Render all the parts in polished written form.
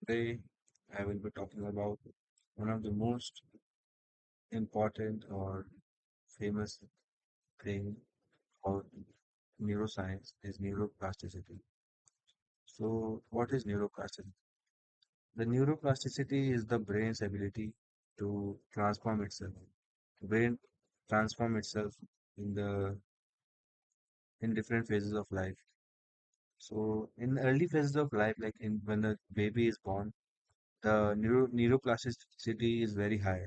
Today, I will be talking about one of the most important or famous thing about neuroscience is neuroplasticity. So, what is neuroplasticity? The neuroplasticity is the brain's ability to transform itself. The brain transform itself in the in different phases of life. So, in the early phases of life, like in when the baby is born, the neuroplasticity is very high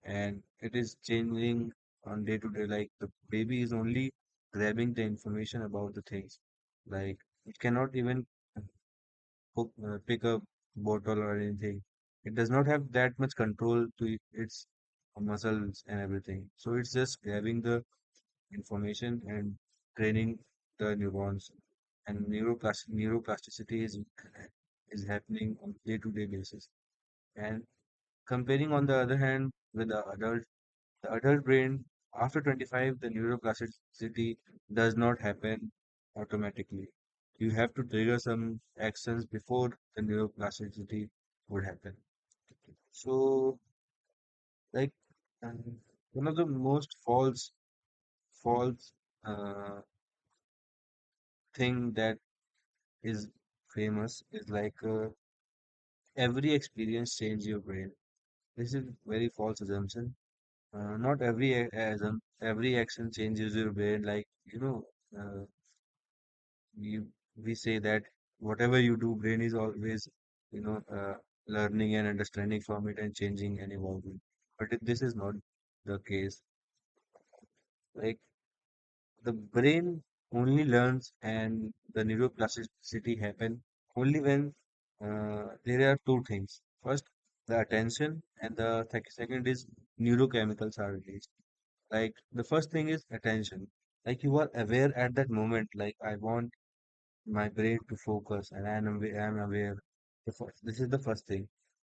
and it is changing on day to day. Like the baby is only grabbing the information about the things. Like it cannot even pick a bottle or anything. It does not have that much control to its muscles and everything. So it's just grabbing the information and training the neurons. And neuroplasticity is happening on day to day basis. And comparing on the other hand with the adult brain, after 25, the neuroplasticity does not happen automatically. You have to trigger some actions before the neuroplasticity would happen. So, like, um, one of the most false uh, thing that is famous is like every experience change your brain. This is very false assumption. Not every action changes your brain. Like uh, we we say that whatever you do, brain is always you know uh, learning and understanding from it and changing and evolving. But this is not the case. Like the brain only learns and the neuroplasticity happen only when there are two things. First, the attention, and the second is neurochemicals are released. Like the first thing is attention. Like you are aware at that moment. Like I want my brain to focus, and I'm aware. This is the first thing,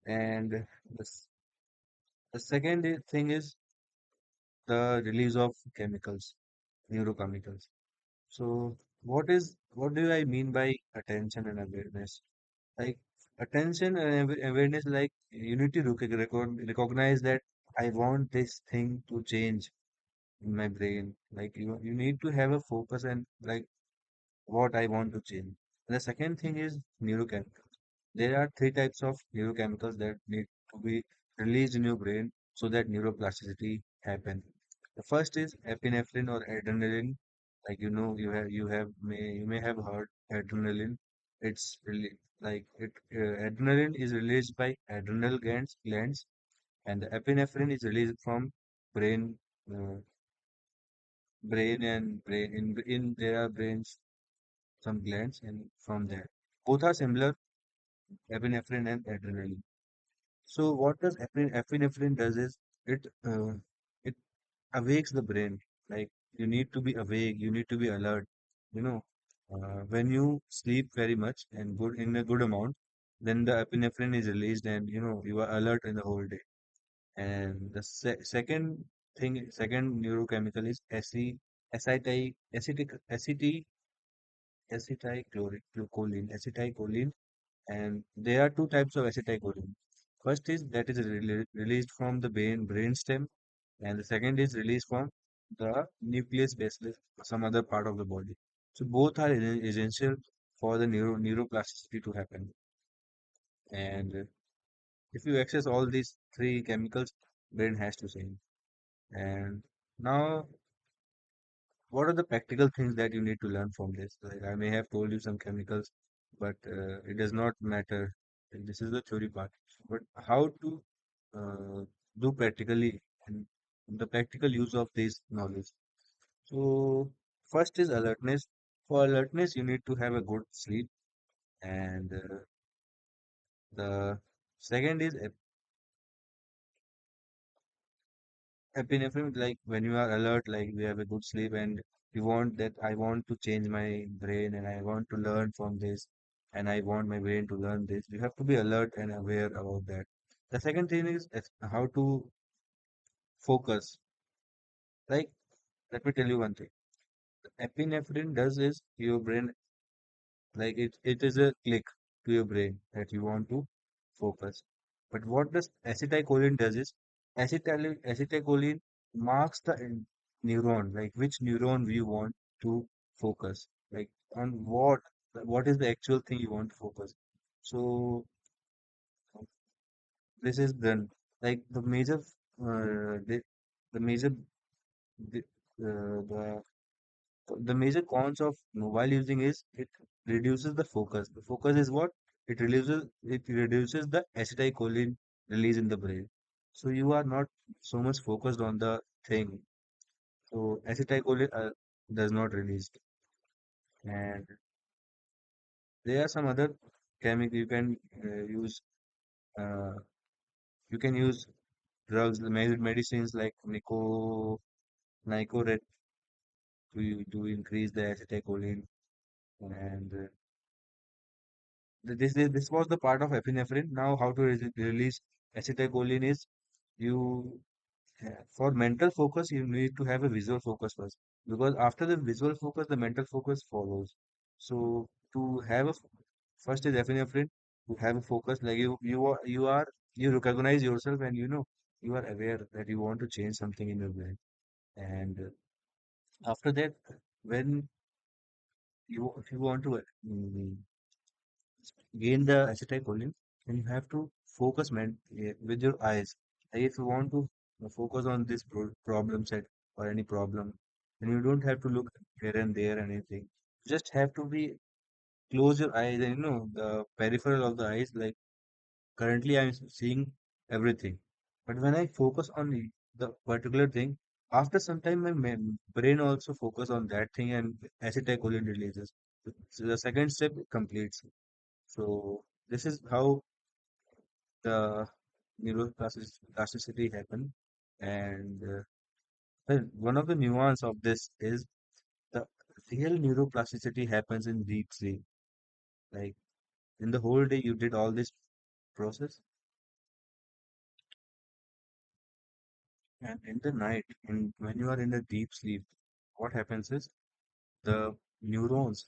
and the second thing is the release of chemicals, neurochemicals. So what do I mean by attention and awareness? Like attention and awareness, like you need to recognize that I want this thing to change in my brain. Like you need to have a focus and like what I want to change. And the second thing is neurochemicals. There are three types of neurochemicals that need to be released in your brain so that neuroplasticity happen. The first is epinephrine or adrenaline. Like you may have heard adrenaline. It's really like it adrenaline is released by adrenal glands, and the epinephrine is released from brain uh, brain in there are brains some glands and from there. Both are similar, epinephrine and adrenaline. So what does epinephrine does is it awakes the brain. Like you need to be awake, you need to be alert. You know, when you sleep very much and good in a good amount, then the epinephrine is released, and you are alert in the whole day. And the second neurochemical is acetylcholine, and there are two types of acetylcholine. First is that is released from the brainstem, and the second is released from the nucleus basis, some other part of the body. So both are essential for the neuroplasticity to happen. And if you access all these three chemicals, brain has to change. And now, what are the practical things that you need to learn from this? Like I may have told you some chemicals, but it does not matter. And this is the theory part. But how to do practically and the practical use of this knowledge. So first is alertness. For alertness, you need to have a good sleep, and the second is epinephrine. Like when you are alert, like you have a good sleep, and you want that I want to change my brain, and I want to learn from this, and I want my brain to learn this. You have to be alert and aware about that. The second thing is how to focus. Like let me tell you one thing. Epinephrine does is your brain, like it is a click to your brain that you want to focus. But what does acetylcholine does is acetylcholine marks the neuron, like which neuron we want to focus, like on what is the actual thing you want to focus. So this is done like the major the, the the major cons of mobile using is it reduces the focus. The focus is what? It reduces the acetylcholine release in the brain. So you are not so much focused on the thing. So acetylcholine does not release. And there are some other chemical you can use. Uh, you can use drugs, medicines like nicorette to increase the acetylcholine. And this was the part of epinephrine. Now, how to release acetylcholine is you for mental focus you need to have a visual focus first, because after the visual focus the mental focus follows. So to have first is epinephrine to have a focus, like you recognize yourself and you know you are aware that you want to change something in your brain. And after that, when you if you want to gain the acetylcholine, then you have to focus with your eyes. Like if you want to focus on this problem set or any problem, then you don't have to look here and there and anything. You just have to be close your eyes and you know the peripheral of the eyes. Like currently, I'm seeing everything, but when I focus on the particular thing, after some time, my brain also focus on that thing and acetylcholine releases. So the second step completes. So this is how the neuroplasticity happen. And well, one of the nuance of this is the real neuroplasticity happens in deep sleep. Like in the whole day, you did all this process, and in the night, when you are in a deep sleep, what happens is the neurons,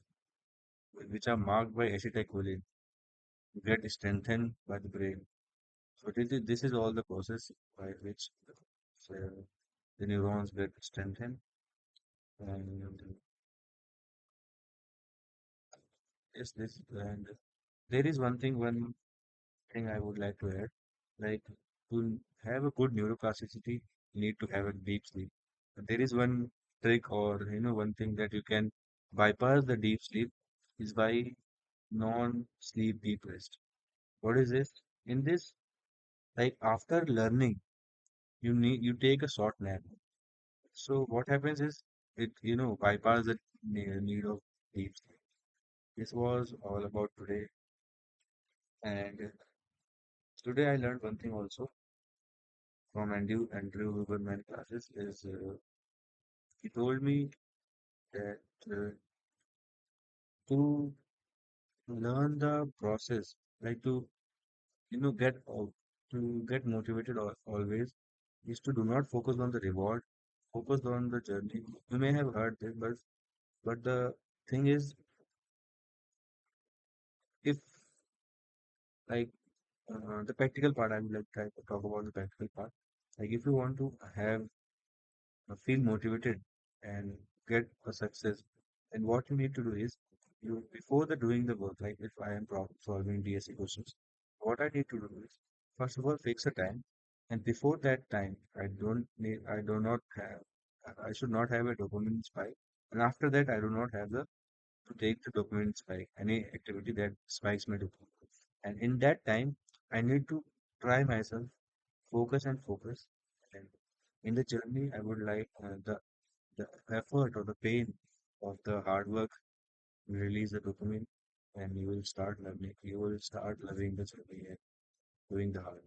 which are marked by acetylcholine, get strengthened by the brain. So this is all the process by which uh, the neurons get strengthened. And yes, this and there is one thing I would like to add. Like to have a good neuroplasticity, you need to have a deep sleep. But there is one trick or you know one thing that you can bypass the deep sleep is by non-sleep deep rest. What is this? In this, like after learning, you take a short nap. So what happens is it bypass the need of deep sleep. This was all about today, and today I learned one thing also from Andrew Huberman classes is he told me that to learn the process, like to get motivated always, is to do not focus on the reward, focus on the journey. You may have heard this, but the thing is, if like the practical part, I would like to talk about the practical part. Like if you want to have feel motivated and get a success, and what you need to do is you before the doing the work, like if I am solving DSC questions, what I need to do is first of all fix a time, and before that time I do not have I should not have a dopamine spike, and after that I do not have the to take the dopamine spike, any activity that spikes my dopamine, and in that time I need to try myself, focus and focus. And in the journey, I would like the effort or the pain of the hard work will release the dopamine, and you will start loving the journey and doing the hard.